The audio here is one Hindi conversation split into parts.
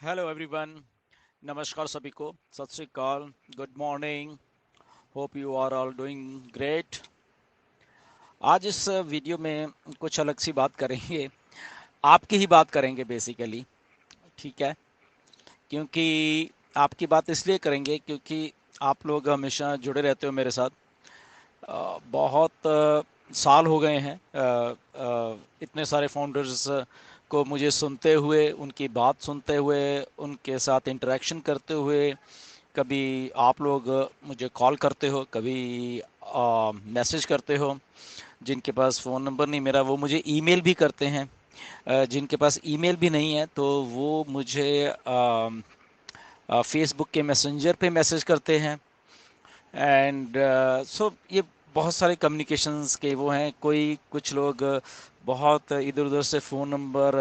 Hello everyone. नमस्कार सभी को। Sat Shri Akal. Good morning. Hope you are all doing great. आज इस वीडियो में कुछ अलग सी बात करेंगे। आपकी ही बात करेंगे बेसिकली। ठीक है। क्योंकि आपकी बात इसलिए करेंगे क्योंकि आप लोग हमेशा जुड़े रहते हो मेरे साथ। बहुत साल हो गए हैं इतने सारे फाउंडर्स को मुझे सुनते हुए, उनकी बात सुनते हुए, उनके साथ इंटरेक्शन करते हुए। कभी आप लोग मुझे कॉल करते हो, कभी मैसेज करते हो। जिनके पास फ़ोन नंबर नहीं मेरा, वो मुझे ईमेल भी करते हैं। जिनके पास ईमेल भी नहीं है तो वो मुझे फेसबुक के मैसेंजर पे मैसेज करते हैं। एंड सो ये बहुत सारे कम्युनिकेशंस के वो हैं। कोई कुछ लोग बहुत इधर उधर से फ़ोन नंबर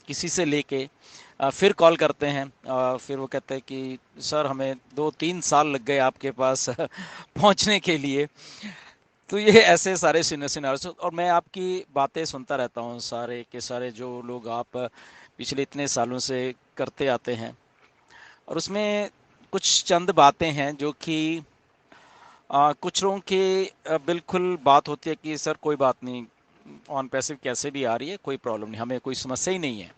किसी से लेके फिर कॉल करते हैं। फिर वो कहते हैं कि सर हमें 2-3 साल लग गए आपके पास पहुंचने के लिए। तो ये ऐसे सारे सिनारियोस, और मैं आपकी बातें सुनता रहता हूँ, सारे के सारे जो लोग आप पिछले इतने सालों से करते आते हैं। और उसमें कुछ चंद बातें हैं जो कि कुछ लोगों की बिल्कुल बात होती है कि सर कोई बात नहीं, ऑन पैसिव कैसे भी आ रही है, कोई प्रॉब्लम नहीं, हमें कोई समस्या ही नहीं है।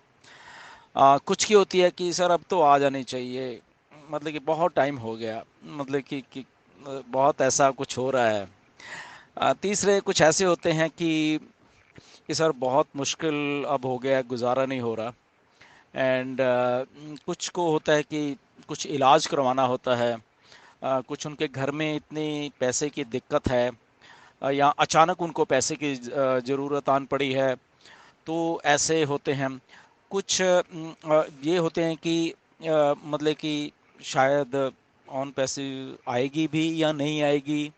कुछ की होती है कि सर अब तो आ जानी चाहिए, मतलब कि बहुत टाइम हो गया, मतलब कि बहुत ऐसा कुछ हो रहा है। तीसरे कुछ ऐसे होते हैं कि सर बहुत मुश्किल अब हो गया है, गुजारा नहीं हो रहा। एंड कुछ को होता है कि कुछ इलाज करवाना होता है। कुछ उनके घर में इतनी पैसे की दिक्कत है, या अचानक उनको पैसे की ज़रूरत आन पड़ी है, तो ऐसे होते हैं। कुछ ये होते हैं कि मतलब कि शायद ऑन पैसे आएगी भी या नहीं आएगी।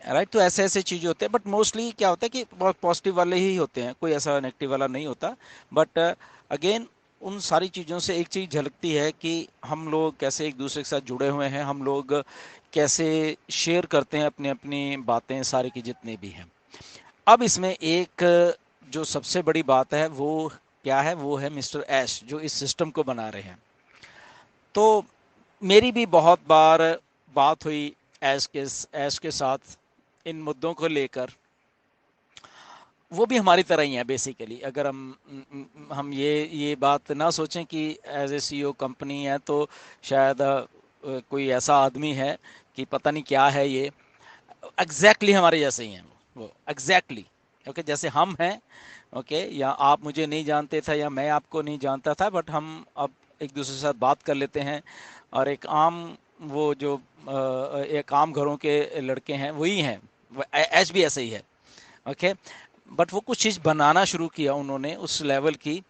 राइट। तो ऐसे ऐसे चीज़ें होते हैं, बट मोस्टली क्या होता है कि बहुत पॉजिटिव वाले ही होते हैं, कोई ऐसा नेगेटिव वाला नहीं होता। बट अगेन उन सारी चीज़ों से एक चीज़ झलकती है कि हम लोग कैसे एक दूसरे के साथ जुड़े हुए हैं, हम लोग कैसे शेयर करते हैं अपनी अपनी बातें सारी की जितनी भी हैं। अब इसमें एक जो सबसे बड़ी बात है वो क्या है, वो है मिस्टर ऐश जो इस सिस्टम को बना रहे हैं। तो मेरी भी बहुत बार बात हुई ऐश के साथ इन मुद्दों को लेकर। वो भी हमारी तरह ही है बेसिकली। अगर हम ये बात ना सोचें कि एज ए सीईओ कंपनी है तो शायद कोई ऐसा आदमी है कि पता नहीं क्या है ये। एग्जैक्टली हमारे जैसे ही हैं वो एग्जैक्टली। ओके, जैसे हम हैं। ओके, या आप मुझे नहीं जानते थे या मैं आपको नहीं जानता था, बट हम अब एक दूसरे के साथ बात कर लेते हैं। और एक आम वो जो एक आम घरों के लड़के हैं वही हैं। एच भी ऐसे ही है। ओके। बट वो कुछ चीज़ बनाना शुरू किया उन्होंने उस लेवल की।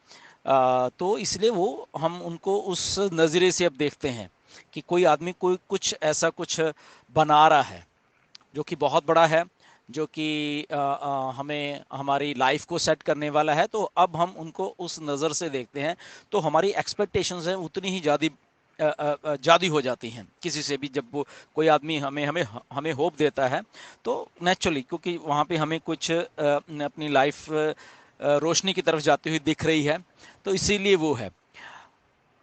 तो इसलिए वो हम उनको उस नज़रिए से अब देखते हैं कि कोई आदमी कोई कुछ ऐसा कुछ बना रहा है जो कि बहुत बड़ा है, जो कि हमें हमारी लाइफ को सेट करने वाला है। तो अब हम उनको उस नज़र से देखते हैं। तो हमारी एक्सपेक्टेशंस हैं उतनी ही ज़्यादा ज़्यादा हो जाती हैं किसी से भी। जब वो कोई आदमी हमें हमें हमें होप देता है तो नेचुरली, क्योंकि वहाँ पे हमें कुछ अपनी लाइफ रोशनी की तरफ जाती हुई दिख रही है, तो इसीलिए वो है।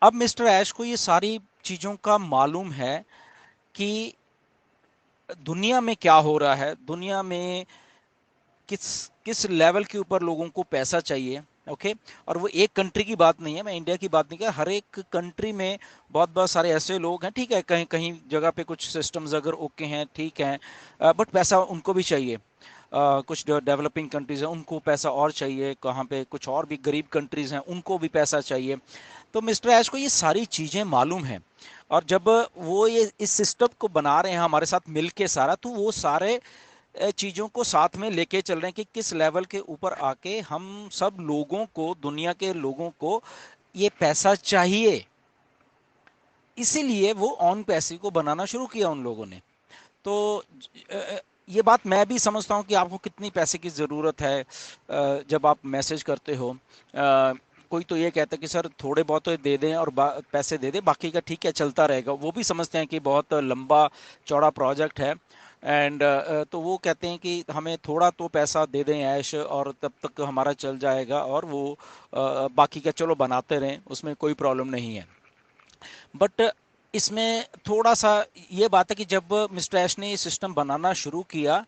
अब मिस्टर ऐश को ये सारी चीज़ों का मालूम है कि दुनिया में क्या हो रहा है, दुनिया में किस किस लेवल के ऊपर लोगों को पैसा चाहिए। ओके। और वो एक कंट्री की बात नहीं है, मैं इंडिया की बात नहीं कर, हर एक कंट्री में बहुत बहुत सारे ऐसे लोग हैं। ठीक है, कहीं कहीं जगह पे कुछ सिस्टम्स अगर ओके हैं, ठीक है, बट पैसा उनको भी चाहिए। कुछ डेवलपिंग कंट्रीज हैं उनको पैसा और चाहिए, कहाँ पे कुछ और भी गरीब कंट्रीज हैं उनको भी पैसा चाहिए। तो मिस्टर ऐश को ये सारी चीज़ें मालूम हैं। और जब वो ये इस सिस्टम को बना रहे हैं हमारे साथ मिलके सारा, तो वो सारे चीज़ों को साथ में लेके चल रहे हैं कि किस लेवल के ऊपर आके हम सब लोगों को, दुनिया के लोगों को ये पैसा चाहिए। इसीलिए वो ऑन पैसे को बनाना शुरू किया उन लोगों ने। तो ये बात मैं भी समझता हूँ कि आपको कितनी पैसे की ज़रूरत है। जब आप मैसेज करते हो, कोई तो ये कहता है कि सर थोड़े बहुत तो दे दें और पैसे दे दें, बाकी का ठीक है चलता रहेगा। वो भी समझते हैं कि बहुत लंबा चौड़ा प्रोजेक्ट है। एंड तो वो कहते हैं कि हमें थोड़ा तो पैसा दे दें ऐश, और तब तक हमारा चल जाएगा, और वो बाकी का चलो बनाते रहें, उसमें कोई प्रॉब्लम नहीं है। बट इसमें थोड़ा सा ये बात है कि जब मिस्टर ऐश ने ये सिस्टम बनाना शुरू किया,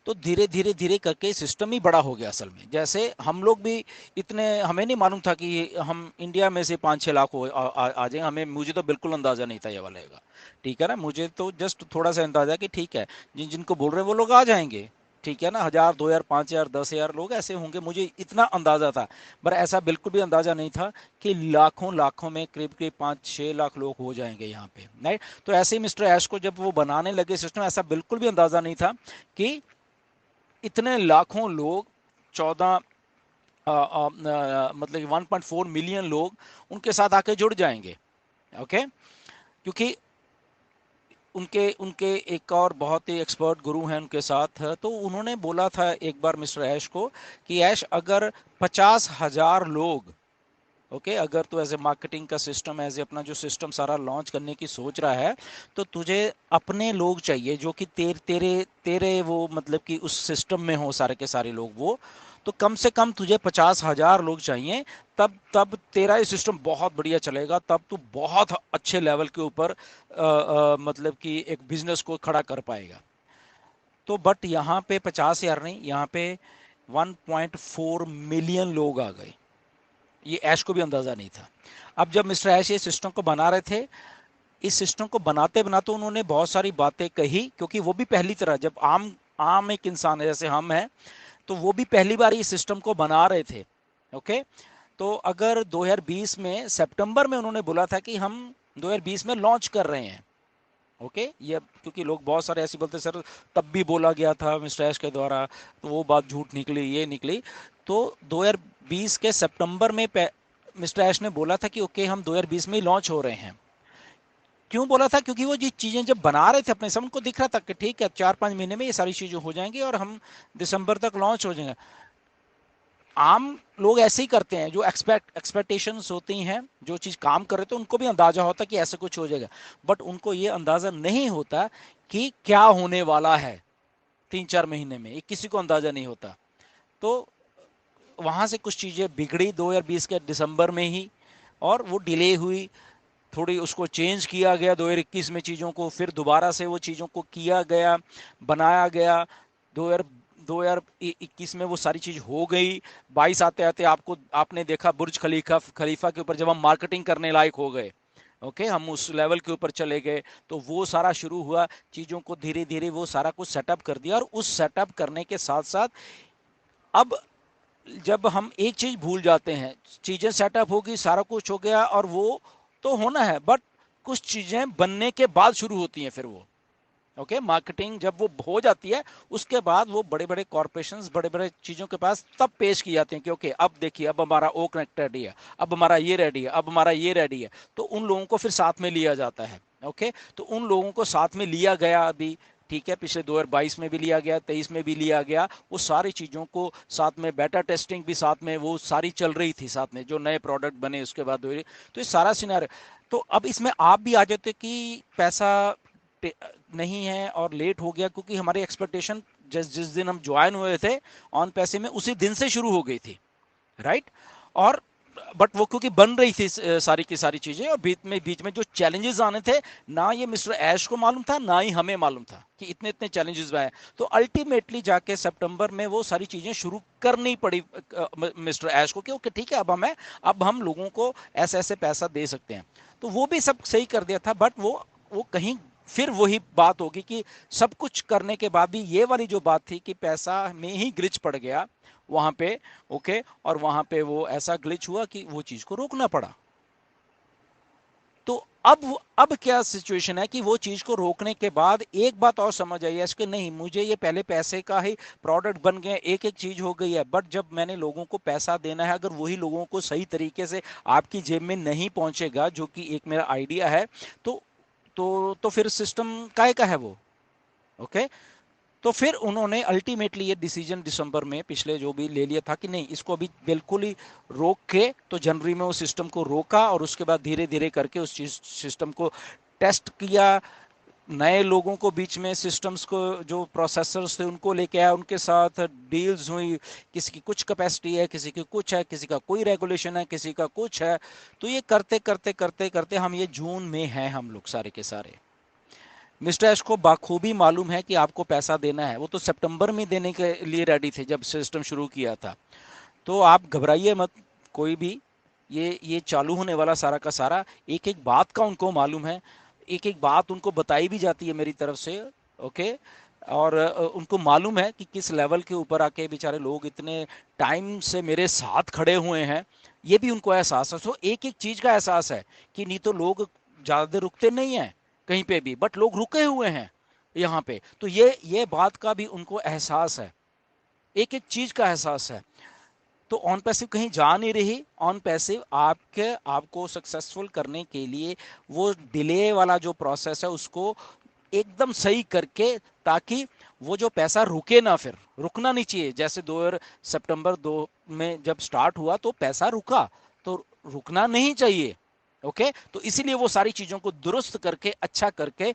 तो धीरे धीरे धीरे करके सिस्टम ही बड़ा हो गया। असल में जैसे हम लोग भी इतने, हमें नहीं मालूम था कि हम इंडिया में से 5-6 लाख आ जाए, हमें, मुझे तो बिल्कुल अंदाजा नहीं था ये वाले का। ठीक है ना, मुझे तो जस्ट थोड़ा सा अंदाजा कि ठीक है, जिनको बोल रहे हैं वो लोग आ जाएंगे, ठीक है ना, 1,000, 2,000, 5,000, 10,000 लोग ऐसे होंगे, मुझे इतना अंदाजा था। पर ऐसा बिल्कुल भी अंदाजा नहीं था कि लाखों लाखों में करीब करीब 5-6 लाख लोग हो जाएंगे यहाँ पे, राइट। तो ऐसे ही मिस्टर ऐश को जब वो बनाने लगे सिस्टम, ऐसा बिल्कुल भी अंदाजा नहीं था कि इतने लाखों लोग, 14 मतलब 1.4 मिलियन लोग उनके साथ आके जुड़ जाएंगे। ओके, क्योंकि उनके उनके एक और बहुत ही एक्सपर्ट गुरु हैं उनके साथ, तो उन्होंने बोला था एक बार मिस्टर ऐश को कि ऐश, अगर 50,000 लोग, ओके, अगर तू एज ए मार्केटिंग का सिस्टम, एज ए अपना जो सिस्टम सारा लॉन्च करने की सोच रहा है, तो तुझे अपने लोग चाहिए जो कि तेरे तेरे वो मतलब कि उस सिस्टम में हो, सारे के सारे लोग वो, तो कम से कम तुझे 50,000 लोग चाहिए। तब तब तेरा ये सिस्टम बहुत बढ़िया चलेगा, तब तू बहुत अच्छे लेवल के ऊपर मतलब कि एक बिजनेस को खड़ा कर पाएगा। तो बट यहाँ पे 50,000 नहीं, यहाँ पे 1.4 मिलियन लोग आ गए। ये ऐश को भी अंदाजा नहीं था। अब जब मिस्टर ऐश ये सिस्टम को बना रहे थे, इस सिस्टम को बनाते बनाते उन्होंने बहुत सारी बातें कही, क्योंकि वो भी पहली तरह, जब आम आम एक इंसान है जैसे हम हैं, तो वो भी पहली बार इस सिस्टम को बना रहे थे। ओके, तो अगर 2020 में सितंबर में उन्होंने बोला था कि हम 2020 में लॉन्च कर रहे हैं, ओके, ये क्योंकि लोग बहुत सारे ऐसे बोलते सर तब भी बोला गया था मिस्टर ऐश के द्वारा, तो वो बात झूठ निकली, ये निकली। तो 2020 के सितंबर में मिस्टर ऐश ने बोला था कि ओके, हम 2020 में ही लॉन्च हो रहे हैं। क्यों बोला था? क्योंकि वो जी चीजें जब बना रहे थे अपने समय, उनको दिख रहा था कि ठीक है 4-5 महीने में ये सारी चीजें हो जाएंगी और हम दिसंबर तक लॉन्च हो जाएंगे। आम लोग ऐसे ही करते हैं, जो एक्सपेक्टेशंस होती हैं, जो चीज काम कर रहे थे उनको भी अंदाजा होता कि ऐसा कुछ हो जाएगा, बट उनको ये अंदाजा नहीं होता कि क्या होने वाला है 3-4 महीने में, ये किसी को अंदाजा नहीं होता। तो वहां से कुछ चीजें बिगड़ी 2020 के दिसंबर में ही, और वो डिले हुई, थोड़ी उसको चेंज किया गया 2021 में चीज़ों को, फिर दोबारा से वो चीज़ों को किया गया, बनाया गया। 2021 में वो सारी चीज़ हो गई। 22 आते आते आपको आपने देखा बुर्ज खलीफा खलीफा के ऊपर जब हम मार्केटिंग करने लायक हो गए, ओके, हम उस लेवल के ऊपर चले गए, तो वो सारा शुरू हुआ। चीज़ों को धीरे धीरे वो सारा कुछ सेटअप कर दिया, और उस सेटअप करने के साथ साथ अब जब हम एक चीज भूल जाते हैं, चीजें सेटअप होगी, सारा कुछ हो गया, और वो तो होना है, बट कुछ चीजें बनने के बाद शुरू होती हैं फिर वो, ओके, मार्केटिंग जब वो हो जाती है, उसके बाद वो बड़े बड़े कॉरपोरेशंस, बड़े बड़े चीजों के पास तब पेश की जाती हैं कि ओके, अब देखिए, अब हमारा ओ कनेक्ट रेडी है, अब हमारा ये रेडी है, अब हमारा ये रेडी है। तो उन लोगों को फिर साथ में लिया जाता है। ओके, तो उन लोगों को साथ में लिया गया अभी, ठीक है, पिछले 2022 में भी लिया गया, 23 में भी लिया गया, वो सारी चीज़ों को साथ में, बेटा टेस्टिंग भी साथ में, वो सारी चल रही थी साथ में, जो नए प्रोडक्ट बने उसके बाद। तो ये सारा सिनारियो, तो अब इसमें आप भी आ जाते कि पैसा नहीं है और लेट हो गया, क्योंकि हमारी एक्सपेक्टेशन जिस जिस दिन हम ज्वाइन हुए थे ऑन पैसे में, उसी दिन से शुरू हो गई थी, राइट। और बट वो क्योंकि बन रही थी सारी की सारी चीजें, और बीच में जो चैलेंजेस आने थे, ना ये मिस्टर ऐश को मालूम था, ना ही हमें मालूम था कि इतने इतने चैलेंजेस आए। तो अल्टीमेटली जाके सितंबर में वो सारी चीजें शुरू करनी पड़ी मिस्टर ऐश को, कि ओके ठीक है, अब हम लोगों को ऐसे ऐसे पैसा दे सकते हैं। तो वो भी सब सही कर दिया था, बट वो कहीं फिर वही बात होगी कि सब कुछ करने के बाद भी ये वाली जो बात थी कि पैसा में ही ग्लिच पड़ गया वहां पे, ओके, और वहां पे वो ऐसा ग्लिच हुआ कि वो चीज को रोकना पड़ा। तो अब क्या सिचुएशन है कि वो चीज को रोकने के बाद एक बात और समझ आई है कि नहीं, मुझे ये पहले पैसे का ही प्रोडक्ट बन गए, एक एक चीज हो गई है, बट जब मैंने लोगों को पैसा देना है, अगर वही लोगों को सही तरीके से आपकी जेब में नहीं पहुंचेगा, जो कि एक मेरा आइडिया है, तो तो फिर सिस्टम काय का है वो, ओके। तो फिर उन्होंने अल्टीमेटली ये डिसीजन दिसंबर में पिछले जो भी ले लिया था कि नहीं, इसको अभी बिल्कुल ही रोक के, तो जनवरी में उस सिस्टम को रोका, और उसके बाद धीरे धीरे करके उस चीज सिस्टम को टेस्ट किया, नए लोगों को बीच में सिस्टम्स को जो प्रोसेसर्स थे उनको लेके आया, उनके साथ डील्स हुई। किसी की कुछ कैपेसिटी है, किसी की कुछ है, किसी का कोई रेगुलेशन है, किसी का कुछ है। तो ये करते करते करते करते हम ये जून में हैं हम लोग सारे के सारे। मिस्टर एश को बाखूबी मालूम है कि आपको पैसा देना है, वो तो सितंबर में देने के लिए रेडी थे जब सिस्टम शुरू किया था। तो आप घबराइए मत कोई भी। ये चालू होने वाला सारा का सारा, एक एक बात का उनको मालूम है, एक एक बात उनको बताई भी जाती है मेरी तरफ से। ओके। और उनको मालूम है कि किस लेवल के ऊपर आके बेचारे लोग इतने टाइम से मेरे साथ खड़े हुए हैं। ये भी उनको एहसास है। सो एक एक चीज का एहसास है कि नहीं तो लोग ज्यादा देर रुकते नहीं हैं कहीं पे भी, बट लोग रुके हुए हैं यहाँ पे। तो ये बात का भी उनको एहसास है, एक एक चीज का एहसास है। तो ऑन पैसिव कहीं जा नहीं रही। ऑन पैसिव आपको सक्सेसफुल करने के लिए वो डिले वाला जो प्रोसेस है उसको एकदम सही करके, ताकि वो जो पैसा रुके ना, फिर रुकना नहीं चाहिए। जैसे 2 सितंबर में जब स्टार्ट हुआ तो पैसा रुका, तो रुकना नहीं चाहिए। ओके। तो इसीलिए वो सारी चीजों को दुरुस्त करके अच्छा करके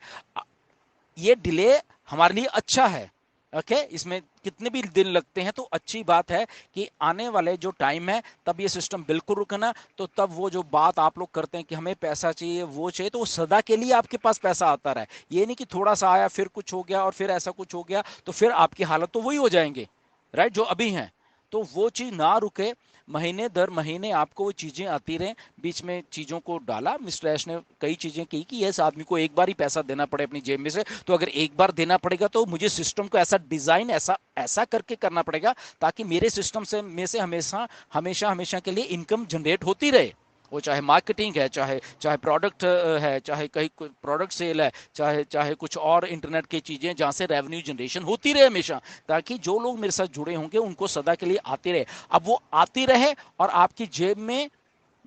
ये डिले हमारे लिए अच्छा है। ओके। इसमें कितने भी दिन लगते हैं तो अच्छी बात है कि आने वाले जो टाइम है तब ये सिस्टम बिल्कुल रुकना। तो तब वो जो बात आप लोग करते हैं कि हमें पैसा चाहिए, वो चाहिए, तो वो सदा के लिए आपके पास पैसा आता रहे। ये नहीं कि थोड़ा सा आया फिर कुछ हो गया और फिर ऐसा कुछ हो गया, तो फिर आपकी हालत तो वही हो जाएंगे, राइट, जो अभी हैं। तो वो चीज ना रुके, महीने दर महीने आपको वो चीजें आती रहें। बीच में चीजों को डाला मिस्टर ऐश ने, कई चीजें की कि यस आदमी को एक बार ही पैसा देना पड़े अपनी जेब में से। तो अगर एक बार देना पड़ेगा तो मुझे सिस्टम को ऐसा डिजाइन ऐसा ऐसा करके करना पड़ेगा ताकि मेरे सिस्टम से में से हमेशा हमेशा हमेशा के लिए इनकम जनरेट होती रहे। वो चाहे मार्केटिंग है, चाहे चाहे प्रोडक्ट है, चाहे कहीं प्रोडक्ट सेल है, चाहे चाहे कुछ और इंटरनेट की चीजें जहां से रेवेन्यू जनरेशन होती रहे हमेशा, ताकि जो लोग मेरे साथ जुड़े होंगे उनको सदा के लिए आती रहे। अब वो आती रहे और आपकी जेब में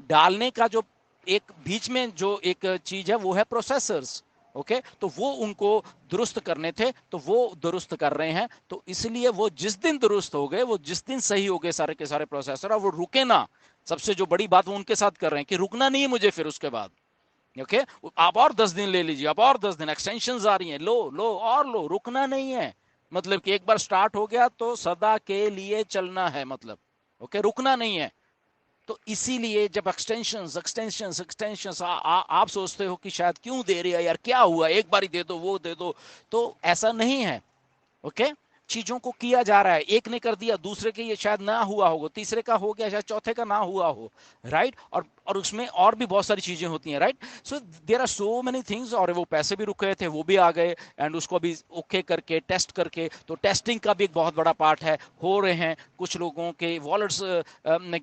डालने का जो एक बीच में जो एक चीज है वो है प्रोसेसर्स। ओके। तो वो उनको दुरुस्त करने थे, तो वो दुरुस्त कर रहे हैं। तो इसलिए वो जिस दिन दुरुस्त हो गए, वो जिस दिन सही हो गए सारे के सारे प्रोसेसर, और वो रुके ना। सबसे जो बड़ी बात वो उनके साथ कर रहे हैं कि रुकना नहीं है मुझे फिर उसके बाद। ओके। आप और 10 दिन ले लीजिए, आप और 10 दिन एक्सटेंशन आ रही हैं, लो लो और लो, रुकना नहीं है। मतलब कि एक बार स्टार्ट हो गया तो सदा के लिए चलना है, मतलब ओके, रुकना नहीं है। तो इसीलिए जब एक्सटेंशंस एक्सटेंशंस एक्सटेंशंस आप सोचते हो कि शायद क्यों दे रही है यार, क्या हुआ, एक बार ही दे दो, वो दे दो। तो ऐसा नहीं है। ओके। चीजों को किया जा रहा है, एक ने कर दिया, दूसरे के ये शायद ना हुआ होगा, तीसरे का हो गया, शायद चौथे का ना हुआ हो, राइट। और उसमें और भी बहुत सारी चीजें होती हैं, right. So there are so many things. और वो पैसे भी रुके थे, वो भी आ गए, एंड उसको भी ओके करके टेस्ट करके, तो टेस्टिंग का भी एक बहुत बड़ा पार्ट है, हो रहे हैं। कुछ लोगों के वॉलेट्स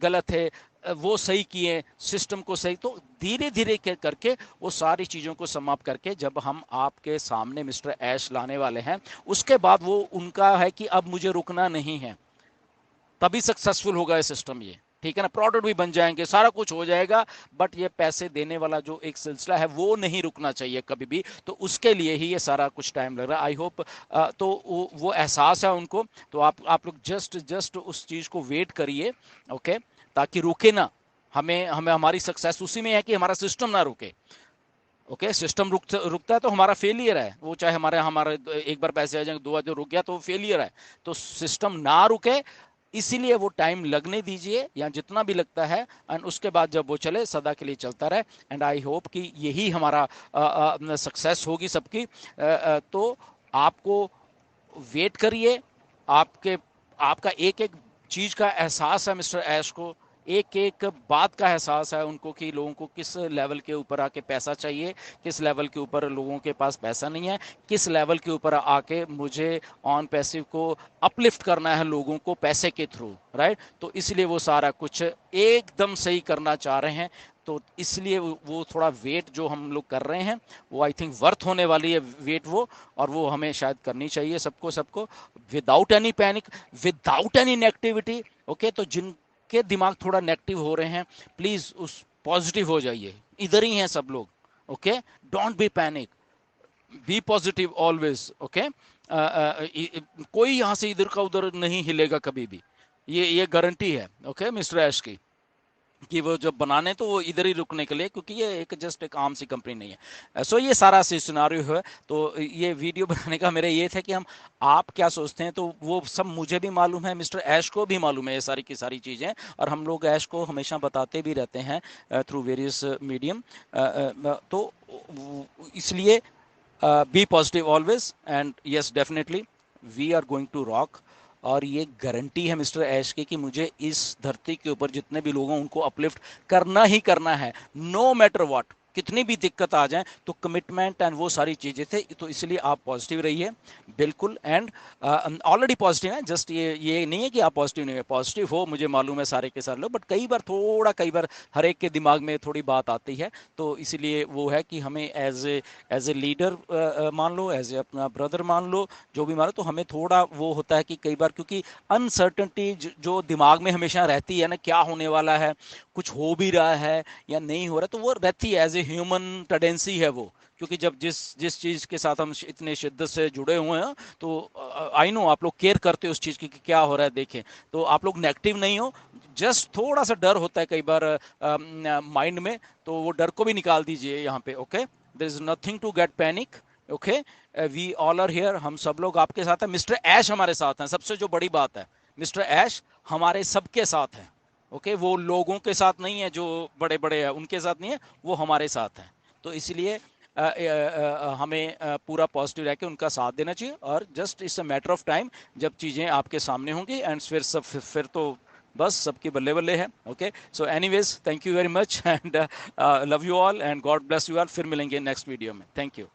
गलत थे, वो सही किए, सिस्टम को सही। तो धीरे धीरे करके वो सारी चीज़ों को समाप्त करके जब हम आपके सामने मिस्टर ऐश लाने वाले हैं, उसके बाद वो उनका है कि अब मुझे रुकना नहीं है, तभी सक्सेसफुल होगा ये सिस्टम। ये ठीक है ना, प्रोडक्ट भी बन जाएंगे, सारा कुछ हो जाएगा, बट ये पैसे देने वाला जो एक सिलसिला है वो नहीं रुकना चाहिए कभी भी। तो उसके लिए ही ये सारा कुछ टाइम लग रहा है। आई होप तो वो एहसास है उनको। तो आप लोग जस्ट जस्ट उस चीज़ को वेट करिए। ओके। ताकि रुके ना। हमें हमें हमारी सक्सेस उसी में है कि हमारा सिस्टम ना रुके। ओके। सिस्टम रुकता है तो हमारा फेलियर है वो, चाहे हमारे हमारे एक बार पैसे आ जाएंगे, दो बार जो रुक गया तो फेलियर है। तो सिस्टम ना रुके, इसीलिए वो टाइम लगने दीजिए, या जितना भी लगता है, एंड उसके बाद जब वो चले सदा के लिए चलता रहे। एंड आई होप कि यही हमारा सक्सेस होगी सबकी। तो आपको वेट करिए। आपके आपका एक एक चीज का एहसास है मिस्टर ऐश को, एक एक बात का एहसास है उनको कि लोगों को किस लेवल के ऊपर आके पैसा चाहिए, किस लेवल के ऊपर लोगों के पास पैसा नहीं है, किस लेवल के ऊपर आके मुझे ऑन पैसिव को अपलिफ्ट करना है लोगों को पैसे के थ्रू, राइट। तो इसलिए वो सारा कुछ एकदम सही करना चाह रहे हैं। तो इसलिए वो थोड़ा वेट जो हम लोग कर रहे हैं, वो आई थिंक वर्थ होने वाली है वेट वो। और वो हमें शायद करनी चाहिए सबको सबको, without any panic, without any negativity. Okay. तो जिनके दिमाग थोड़ा नेगेटिव हो रहे हैं, प्लीज उस पॉजिटिव हो जाइए, इधर ही हैं सब लोग। Okay. Don't be panic, be positive always. Okay. कोई यहां से इधर का उधर नहीं हिलेगा कभी भी, ये गारंटी है। ओके मिस्टर ऐश की। कि वो जब बनाने तो वो इधर ही रुकने के लिए, क्योंकि ये एक जस्ट एक आम सी कंपनी नहीं है। सो ये सारा सिनारियो है। तो ये वीडियो बनाने का मेरा ये था कि हम आप क्या सोचते हैं, तो वो सब मुझे भी मालूम है, मिस्टर ऐश को भी मालूम है ये सारी की सारी चीज़ें, और हम लोग ऐश को हमेशा बताते भी रहते हैं थ्रू वेरियस मीडियम। तो इसलिए be positive always, and yes definitely we are going to rock. और ये गारंटी है मिस्टर ऐश की कि मुझे इस धरती के ऊपर जितने भी लोग हैं उनको अपलिफ्ट करना ही करना है, नो मैटर व्हाट, कितनी भी दिक्कत आ जाए। तो कमिटमेंट एंड वो सारी चीज़ें थे, तो इसलिए आप पॉजिटिव रहिए बिल्कुल। एंड ऑलरेडी पॉजिटिव है, जस्ट ये नहीं है कि आप पॉजिटिव नहीं है, पॉजिटिव हो, मुझे मालूम है सारे के सारे लोग, बट कई बार हर एक के दिमाग में थोड़ी बात आती है। तो इसलिए वो है कि हमें एज ए लीडर मान लो, एज ए अपना ब्रदर मान लो, जो भी मानो, तो हमें थोड़ा वो होता है कि कई बार, क्योंकि अनसर्टनिटी जो दिमाग में हमेशा रहती है ना, क्या होने वाला है, कुछ हो भी रहा है या नहीं हो रहा, तो वो रहती है, एज ए ह्यूमन टेंडेंसी है वो। क्योंकि जब जिस जिस चीज के साथ हम इतने शिद्दत से जुड़े हुए हैं, तो आई नो आप लोग केयर करते हो उस चीज की कि क्या हो रहा है, देखें। तो आप लोग नेगेटिव नहीं हो, जस्ट थोड़ा सा डर होता है कई बार माइंड में, तो वो डर को भी निकाल दीजिए यहाँ पे। Okay, there is nothing to get panic. Okay, we all are here, हम सब लोग आपके साथ हैं, मिस्टर ऐश हमारे साथ हैं, सबसे जो बड़ी बात है, मिस्टर ऐश हमारे सबके साथ हैं। ओके, वो लोगों के साथ नहीं है जो बड़े बड़े हैं उनके साथ नहीं है, वो हमारे साथ है। तो इसलिए हमें पूरा पॉजिटिव रह के उनका साथ देना चाहिए, और just it's a matter of time जब चीज़ें आपके सामने होंगी, एंड फिर तो बस सबकी बल्ले बल्ले है। Okay, so anyways thank you very much, and love you all, and God bless you all. फिर मिलेंगे नेक्स्ट वीडियो में। Thank you.